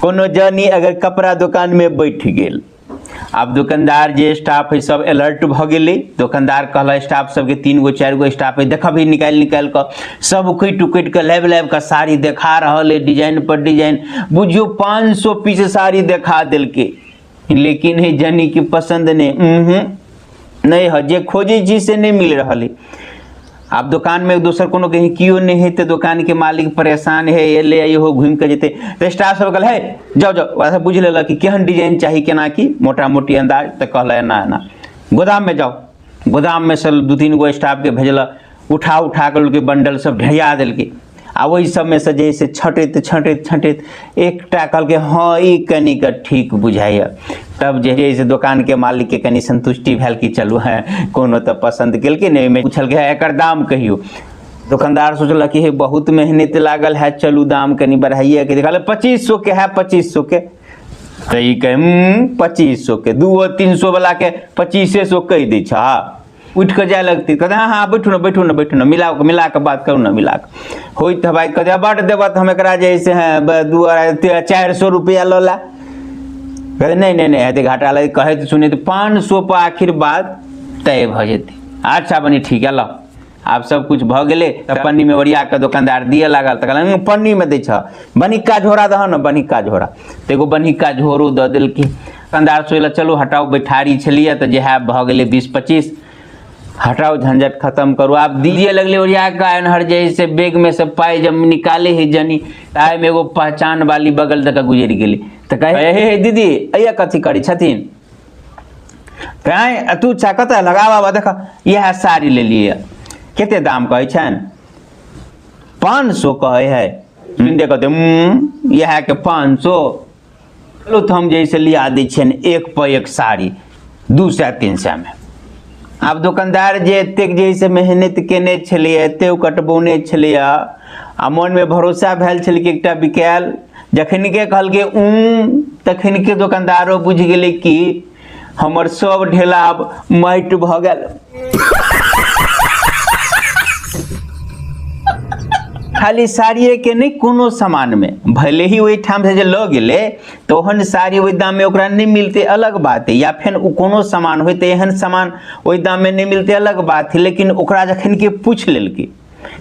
कोनो जनी अगर कपड़ा दुकान में बैठ गेल, आब दुकानदार जे स्टाफ है सब अलर्ट भ गेले। दुकानदार कहला स्टाफ सबके 3 गो 4 गो स्टाफ है, देखा भी निकाल कर सब उकट उकट के लाइव का साड़ी देखा रहा है, डिजाइन पर डिजाइन, बुझियो 500 पीस साड़ी देखा दिल के। लेकिन है जनी की पसंद नहीं है, जे खोजे जी से नहीं मिल रहा है। आप दुकान में दूसर कोनो कहीं क्यों नहीं है, तो दुकान के मालिक परेशान है, ये ले आइए हो घूम के जेते। तो स्टाफ सब कहल है जाओ जाओ वैसा बुझ लेला कि केहन डिजाइन चाहिए, केना की मोटा मोटी अंदाज। तो कहला ना गोदाम में जाओ। गोदाम में से 2-3 गो स्टाफ के भेजला, उठा कर के बंडल सब ढेरिया दिल के। आ वही सब में से जैसे छटैत एकटा कहल के हाँ ई कनी का ठीक बुझाइए। तब जैसे दुकान के मालिक के कनी संतुष्टि भेल कि चलू है कोनो तो पसंद केल के नहीं, पूछल के एकर दाम कहियो। दुकानदार सोचल कि हे बहुत मेहनत लागल है, चलू दाम कनी बढ़ाइए के। देखल 2500 के है, 2500 के। तो ई कहे 2500 के, 200-300 वाला के 2500 कह दी छा। उठ के जाए लगती, कहते हाँ बैठू ना मिला के बात करू ना, मिला के हो तो भाई कहते बट देव तो हम एक जैसे हैं 400 रुपया लोला। कहते नहीं है घाटा लगे, कहे तो सुने तो 500 पर आखिर बात तय भ जेती। अच्छा बनी ठीक है लो, आप सब कुछ भ गेले। तब पन्नी में ओरिया के दुकानदार दिए लागल, तो कहल पन्नी में दै छ बनिक्का झोरा दह न, बनिक्का झोरा। तो एगो बनिक्का झोरो दऽ देलखिन। दुकानदार सोचल चलू हटाओ, बैठारी छलिए तो जह भ गेले 20-25, हटाओ झंझट खत्म करो। आप दीजिए लगले ओरिया का हर जैसे बैग में से पाई जब निकाले ही जनी, ताय में एगो पहचान वाली बगल तक गुजर गेली। तो कहे हे दीदी अया कथी करी छथिन, कहे तू चाकत लगावा देख यह साड़ी ले लिए, केते दाम कहे छन, 500 कहे है। कहते यह के 500, चलो तो हम जैसे लिया दै छियन 1 पर 1 साड़ी 200-300 में। आब दुकानदार जे एतेक जैसे मेहनत केने छलिए, एते कटबौने छलिए, आ मन में भरोसा भेल छल कि एकटा बिकायल। जखन के कहल के तखन के दुकानदारो बुझ गेले कि हमर सब ढेला आब माइट भ गेल। खाली साड़िए के नहीं, कोनो सामान में भले ही वही ठाम से लो गेले तो ओहन साड़ी वही दाम में ओकरा नहीं मिलते अलग बात है, या फिर कोनो सामान हो तो एहन सामान वही दाम में नहीं मिलते अलग बात है। लेकिन ओकरा जखन के पूछ लेलकै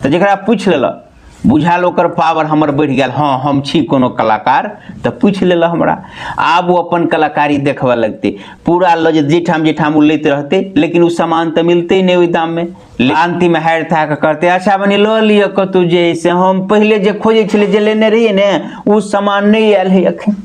तो जकरा पूछ लेलक बुझाल ओकर पावर हमर बढ़ गया, हाँ हम छी कोनो कलाकार, तो पूछ लेला हमरा। आब वो अपन कलाकारी देखबा लगते, पूरा लज जिठाम लैत रहते, लेकिन वो सामान तो मिलते ही नहीं वही दाम में। अंतिम हार था करते अच्छा बनी लो लियो कतु जैसे हम पहले जे खोजे छले जे लेने रहिए ने वो सामान नहीं आयल है अखन।